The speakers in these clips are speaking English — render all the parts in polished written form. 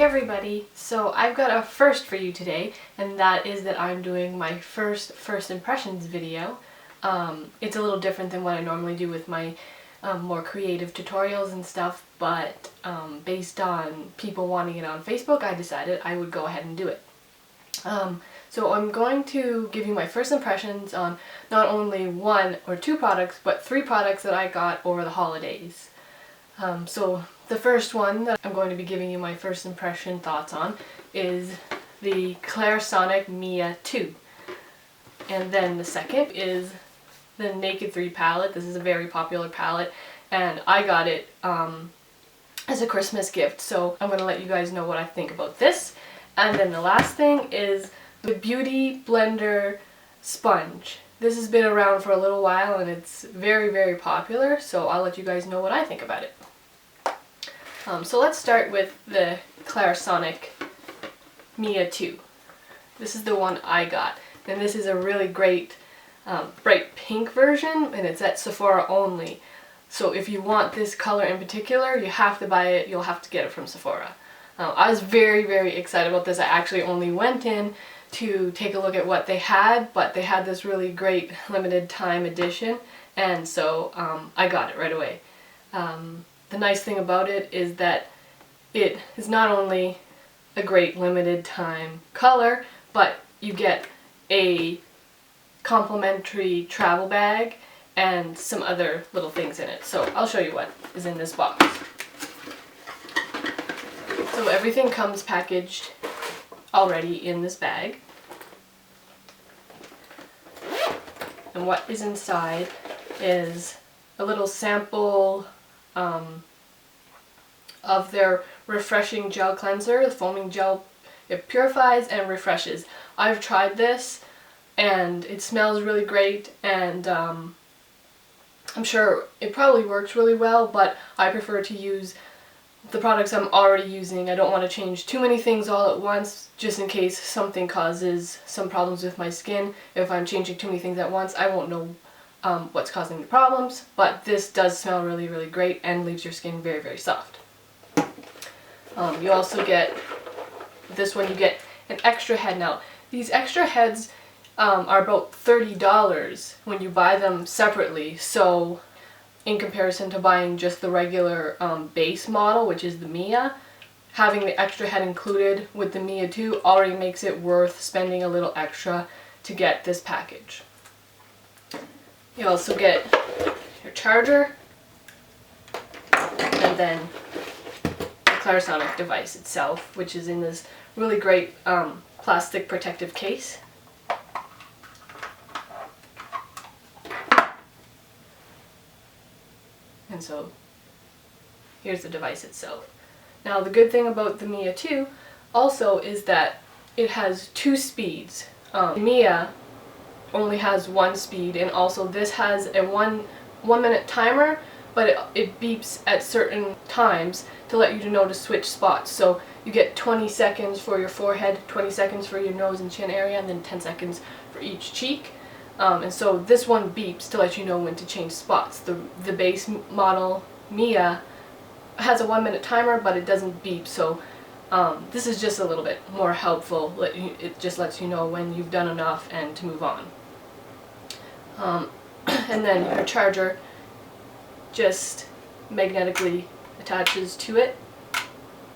Hey everybody! So I've got a first for you today, and that is that I'm doing my first impressions video. It's a little different than what I normally do with my more creative tutorials and stuff, but based on people wanting it on Facebook, I decided I would go ahead and do it. So I'm going to give you my first impressions on not only one or two products, but three products that I got over the holidays. So the first one that I'm going to be giving you my first impression thoughts on is the Clarisonic Mia 2. And then the second is the Naked 3 palette. This is a very popular palette, and I got it as a Christmas gift, so I'm going to let you guys know what I think about this. And then the last thing is the Beauty Blender Sponge. This has been around for a little while and it's very, very popular, so I'll let you guys know what I think about it. So let's start with the Clarisonic Mia 2. This is the one I got, and this is a really great bright pink version, and it's at Sephora only. So if you want this color in particular, you have to buy it, you'll have to get it from Sephora. I was very, very excited about this. I actually only went in to take a look at what they had, but they had this really great limited time edition, and so I got it right away. The nice thing about it is that it is not only a great limited time color, but you get a complimentary travel bag and some other little things in it. So I'll show you what is in this box. So everything comes packaged already in this bag. And what is inside is a little sample of their refreshing gel cleanser. The foaming gel, it purifies and refreshes. I've tried this and it smells really great, and I'm sure it probably works really well, but I prefer to use the products I'm already using. I don't want to change too many things all at once, just in case something causes some problems with my skin. If I'm changing too many things at once, I won't know what's causing the problems, but this does smell really, really great and leaves your skin very, very soft. You also get, this one you get an extra head. Now, these extra heads are about $30 when you buy them separately, so in comparison to buying just the regular base model, which is the Mia, having the extra head included with the Mia 2 already makes it worth spending a little extra to get this package. You also get your charger, and then the Clarisonic device itself, which is in this really great plastic protective case. And so here's the device itself. Now the good thing about the Mia 2 also is that it has two speeds. Mia only has one speed, and also this has a one minute timer, but it beeps at certain times to let you know to switch spots. So you get 20 seconds for your forehead, 20 seconds for your nose and chin area, and then 10 seconds for each cheek. And so this one beeps to let you know when to change spots. The base model Mia has a 1 minute timer, but it doesn't beep, so this is just a little bit more helpful. It just lets you know when you've done enough and to move on. And then your charger just magnetically attaches to it,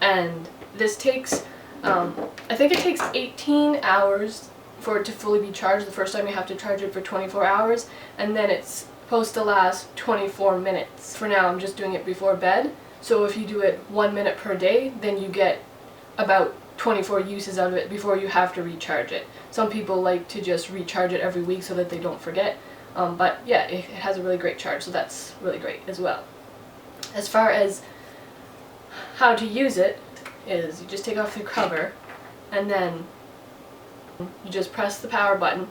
and this takes, I think it takes 18 hours for it to fully be charged. The first time you have to charge it for 24 hours, and then it's supposed to last 24 minutes. For now I'm just doing it before bed, so if you do it 1 minute per day, then you get about 24 uses out of it before you have to recharge it. Some people like to just recharge it every week so that they don't forget, but yeah, it has a really great charge, so that's really great as well. As far as how to use it is, you just take off the cover and then you just press the power button,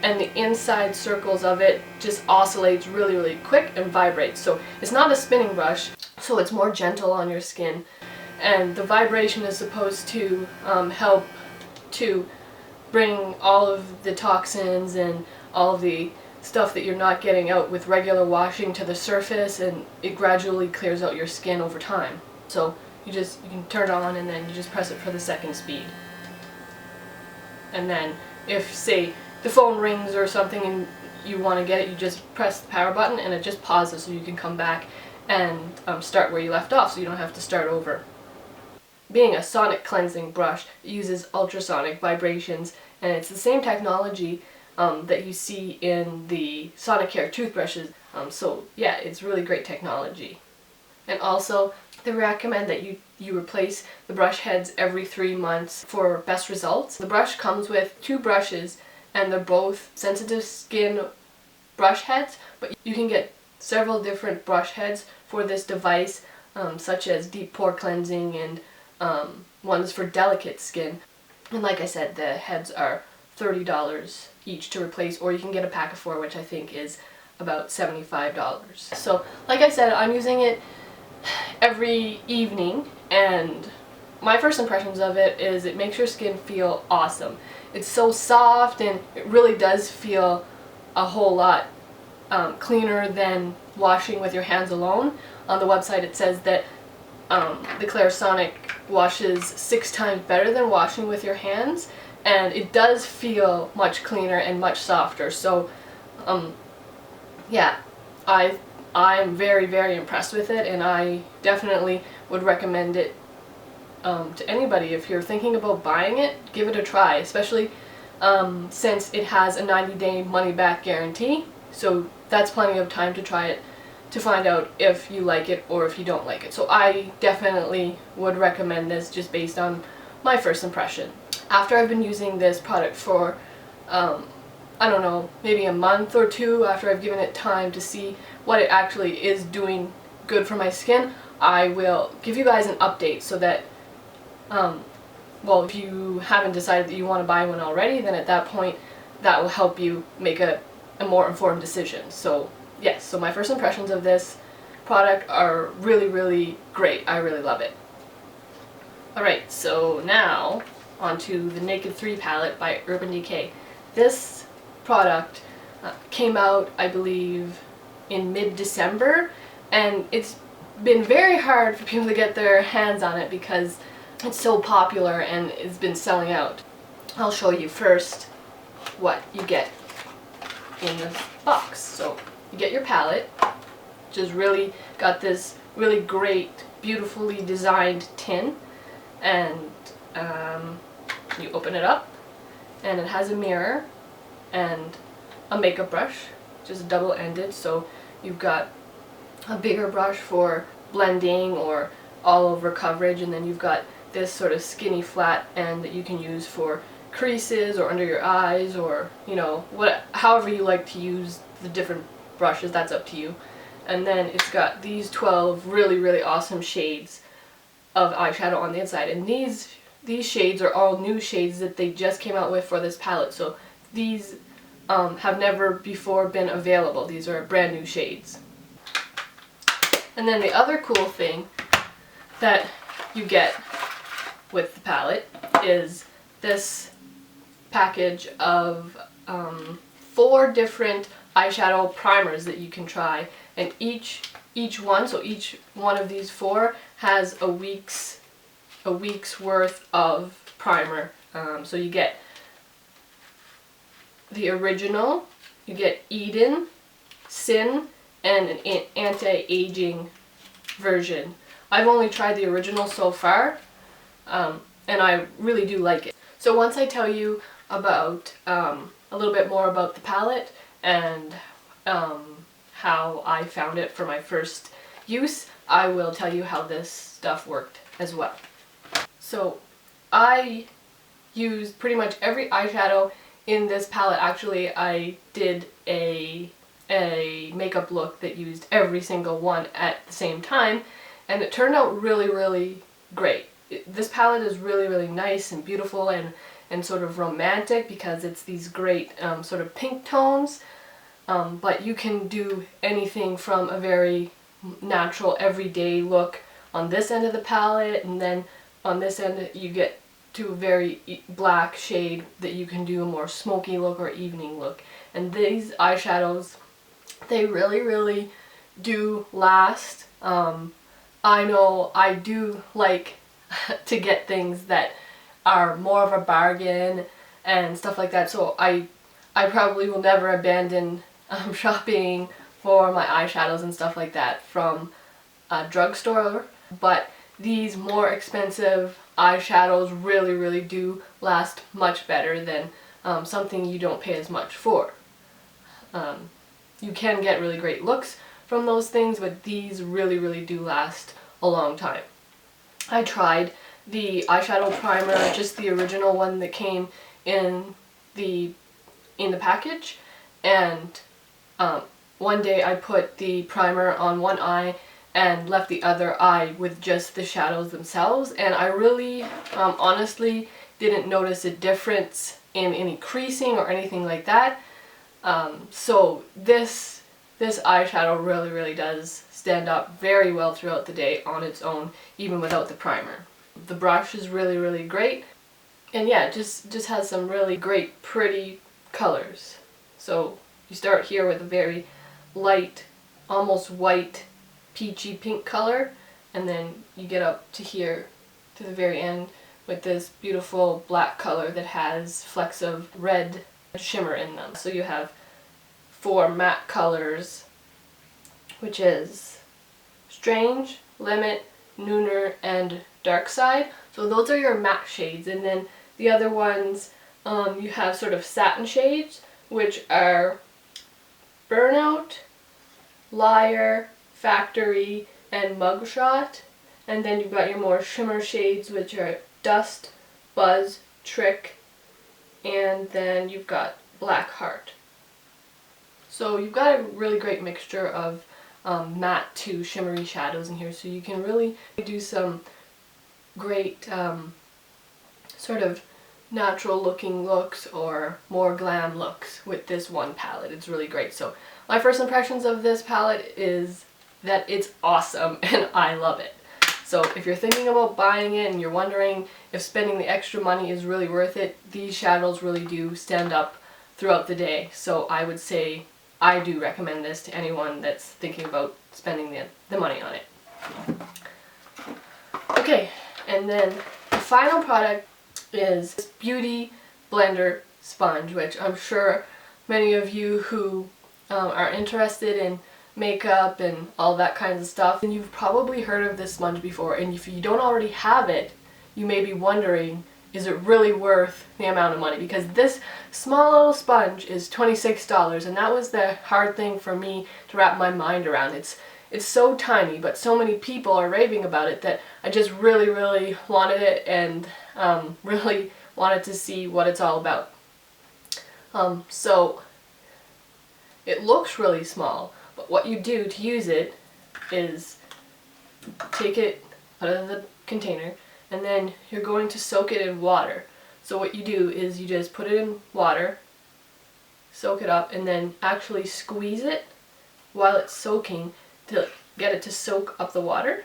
and the inside circles of it just oscillates really, really quick and vibrates. So it's not a spinning brush, so it's more gentle on your skin, and the vibration is supposed to help to bring all of the toxins and all of the stuff that you're not getting out with regular washing to the surface, and it gradually clears out your skin over time. So you can turn it on and then you just press it for the second speed. And then if, say, the phone rings or something and you want to get it, you just press the power button and it just pauses so you can come back and start where you left off, so you don't have to start over. Being a sonic cleansing brush, it uses ultrasonic vibrations, and it's the same technology that you see in the Sonicare toothbrushes. So yeah, it's really great technology. And also, they recommend that you replace the brush heads every 3 months for best results. The brush comes with 2 brushes, and they're both sensitive skin brush heads, but you can get several different brush heads for this device, such as deep pore cleansing and ones for delicate skin. And like I said, the heads are $30 each to replace, or you can get a pack of 4, which I think is about $75. So like I said, I'm using it every evening, and my first impressions of it is it makes your skin feel awesome. It's so soft, and it really does feel a whole lot cleaner than washing with your hands alone. On the website it says that the Clarisonic washes 6 times better than washing with your hands, and it does feel much cleaner and much softer. So yeah, I'm very impressed with it, and I definitely would recommend it to anybody. If you're thinking about buying it, give it a try, especially since it has a 90-day money-back guarantee. So that's plenty of time to try it to find out if you like it or if you don't like it. So I definitely would recommend this just based on my first impression. After I've been using this product for I don't know, maybe a month or 2, after I've given it time to see what it actually is doing good for my skin, I will give you guys an update so that, well, if you haven't decided that you want to buy one already, then at that point that will help you make a more informed decision. So yes, so my first impressions of this product are really great. I really love it. Alright, so now onto the Naked 3 palette by Urban Decay. This product came out, I believe, in mid-December, and it's been very hard for people to get their hands on it because it's so popular and it's been selling out. I'll show you first what you get in this box. So you get your palette, which is really got this really great, beautifully designed tin, and you open it up, and it has a mirror and a makeup brush, which is double-ended, so you've got a bigger brush for blending or all-over coverage, and then you've got this sort of skinny flat end that you can use for creases or under your eyes, or, you know, however you like to use the different brushes, that's up to you. And then it's got these 12 really awesome shades of eyeshadow on the inside, and these shades are all new shades that they just came out with for this palette. So these have never before been available. These are brand new shades. And then the other cool thing that you get with the palette is this package of 4 different eyeshadow primers that you can try, and each one, so each one of these 4 has a week's worth of primer. So you get the original, you get Eden, Sin, and an anti-aging version. I've only tried the original so far, and I really do like it. So once I tell you about a little bit more about the palette and how I found it for my first use, I will tell you how this stuff worked as well. So I used pretty much every eyeshadow in this palette. Actually, I did a makeup look that used every single one at the same time, and it turned out really great. This palette is really nice and beautiful and sort of romantic because it's these great sort of pink tones, but you can do anything from a very natural everyday look on this end of the palette, and then on this end you get to a very black shade that you can do a more smoky look or evening look. And these eyeshadows, they really do last. I know I do like to get things that are more of a bargain and stuff like that, so I probably will never abandon shopping for my eyeshadows and stuff like that from a drugstore, but these more expensive eyeshadows really do last much better than something you don't pay as much for. You can get really great looks from those things, but these really do last a long time. I tried the eyeshadow primer, just the original one that came in the package, and one day I put the primer on one eye and left the other eye with just the shadows themselves, and I really honestly didn't notice a difference in any creasing or anything like that. So this eyeshadow really does stand up very well throughout the day on its own, even without the primer. The brush is really great, and yeah, it just has some really great pretty colors. So you start here with a very light, almost white, peachy pink color, and then you get up to here to the very end with this beautiful black color that has flecks of red shimmer in them. So you have 4 matte colors, which is Strange, Limit, Nooner, and Dark Side. So those are your matte shades, and then the other ones you have sort of satin shades, which are Burnout, Liar, Factory, and Mugshot. And then you've got your more shimmer shades, which are Dust, Buzz, Trick, and then you've got Black Heart. So you've got a really great mixture of matte to shimmery shadows in here, so you can really do some great sort of natural looking looks or more glam looks with this one palette. It's really great. So my first impressions of this palette is that it's awesome and I love it. So if you're thinking about buying it and you're wondering if spending the extra money is really worth it, these shadows really do stand up throughout the day. So I would say I do recommend this to anyone that's thinking about spending the money on it. Okay, and then the final product is this Beauty Blender sponge, which I'm sure many of you who are interested in makeup and all that kinds of stuff, and you've probably heard of this sponge before, and if you don't already have it, you may be wondering, is it really worth the amount of money? Because this small little sponge is $26, and that was the hard thing for me to wrap my mind around. It's so tiny, but so many people are raving about it that I just really wanted it, and really wanted to see what it's all about. So it looks really small, but what you do to use it is take it out of the container, and then you're going to soak it in water. So what you do is you just put it in water, soak it up, and then actually squeeze it while it's soaking to get it to soak up the water.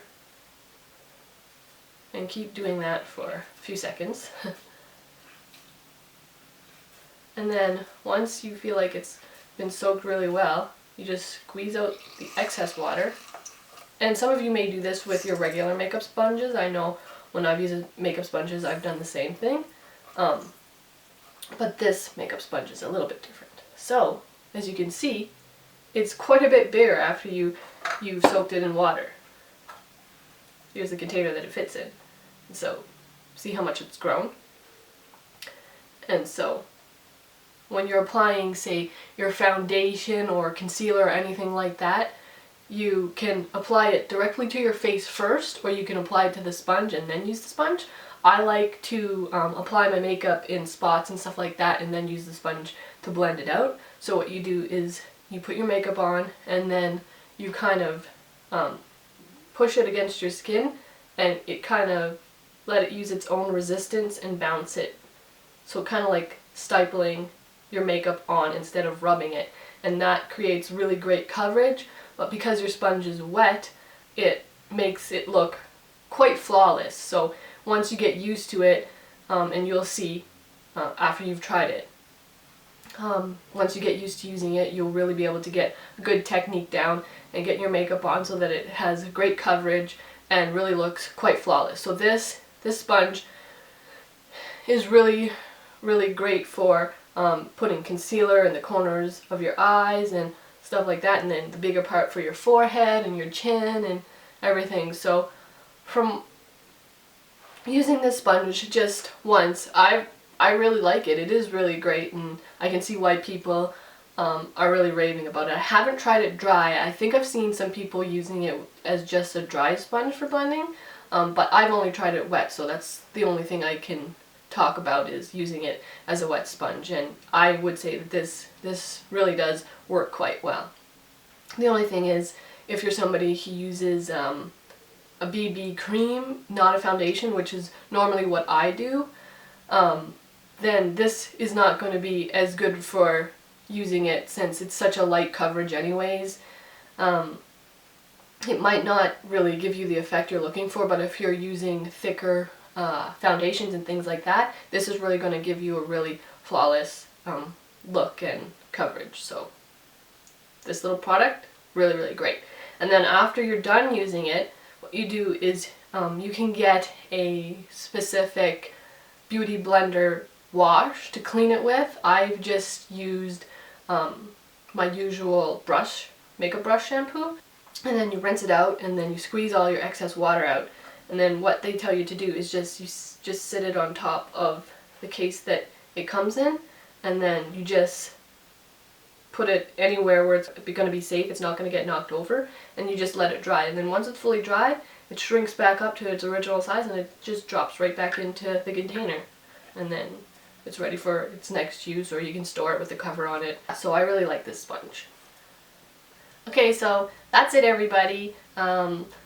And keep doing that for a few seconds. And then once you feel like it's been soaked really well, you just squeeze out the excess water. And some of you may do this with your regular makeup sponges. I know when I've used makeup sponges, I've done the same thing. But this makeup sponge is a little bit different. So, as you can see, it's quite a bit bigger after you've soaked it in water. Here's the container that it fits in. So, see how much it's grown? And so, when you're applying, say, your foundation or concealer or anything like that, you can apply it directly to your face first, or you can apply it to the sponge and then use the sponge. I like to apply my makeup in spots and stuff like that and then use the sponge to blend it out. So what you do is you put your makeup on and then you kind of push it against your skin, and it kind of let it use its own resistance and bounce it. So kind of like stipling your makeup on instead of rubbing it, and that creates really great coverage, but because your sponge is wet, it makes it look quite flawless. So once you get used to it, and you'll see after you've tried it, once you get used to using it, you'll really be able to get a good technique down and get your makeup on so that it has great coverage and really looks quite flawless. So this sponge is really great for putting concealer in the corners of your eyes and stuff like that, and then the bigger part for your forehead and your chin and everything. So from using this sponge just once, I really like it. It is really great, and I can see why people are really raving about it. I haven't tried it dry. I think I've seen some people using it as just a dry sponge for blending, but I've only tried it wet, so that's the only thing I can talk about, is using it as a wet sponge, and I would say that this really does work quite well. The only thing is, if you're somebody who uses a BB cream, not a foundation, which is normally what I do, then this is not going to be as good for using it, since it's such a light coverage anyways. It might not really give you the effect you're looking for, but if you're using thicker foundations and things like that, this is really going to give you a really flawless look and coverage. So this little product, really great. And then after you're done using it, what you do is you can get a specific beauty blender wash to clean it with. I've just used my usual brush, makeup brush shampoo, and then you rinse it out, and then you squeeze all your excess water out. And then what they tell you to do is just sit it on top of the case that it comes in, and then you just put it anywhere where it's going to be safe, it's not going to get knocked over, and you just let it dry. And then once it's fully dry, it shrinks back up to its original size, and it just drops right back into the container. And then it's ready for its next use, or you can store it with the cover on it. So I really like this sponge. Okay, so that's it, everybody.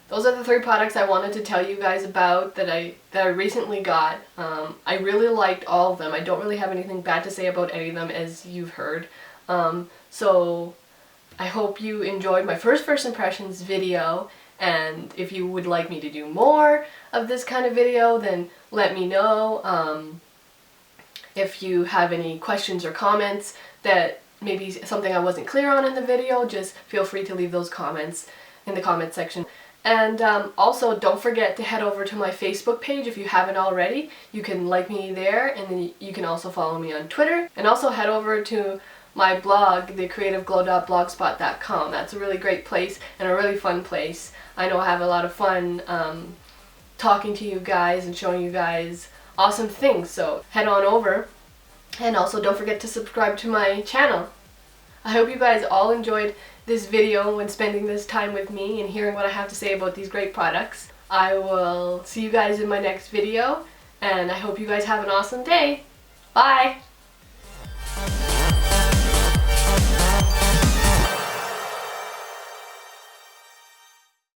Those are the 3 products I wanted to tell you guys about that I recently got. I really liked all of them. I don't really have anything bad to say about any of them, as you've heard. So I hope you enjoyed my first impressions video, and if you would like me to do more of this kind of video, then let me know. If you have any questions or comments that maybe something I wasn't clear on in the video, just feel free to leave those comments in the comment section. And also, don't forget to head over to my Facebook page if you haven't already. You can like me there, and then you can also follow me on Twitter. And also head over to my blog, thecreativeglow.blogspot.com. That's a really great place and a really fun place. I know I have a lot of fun talking to you guys and showing you guys awesome things, so head on over. And also don't forget to subscribe to my channel. I hope you guys all enjoyed this video when spending this time with me and hearing what I have to say about these great products. I will see you guys in my next video, and I hope you guys have an awesome day. Bye!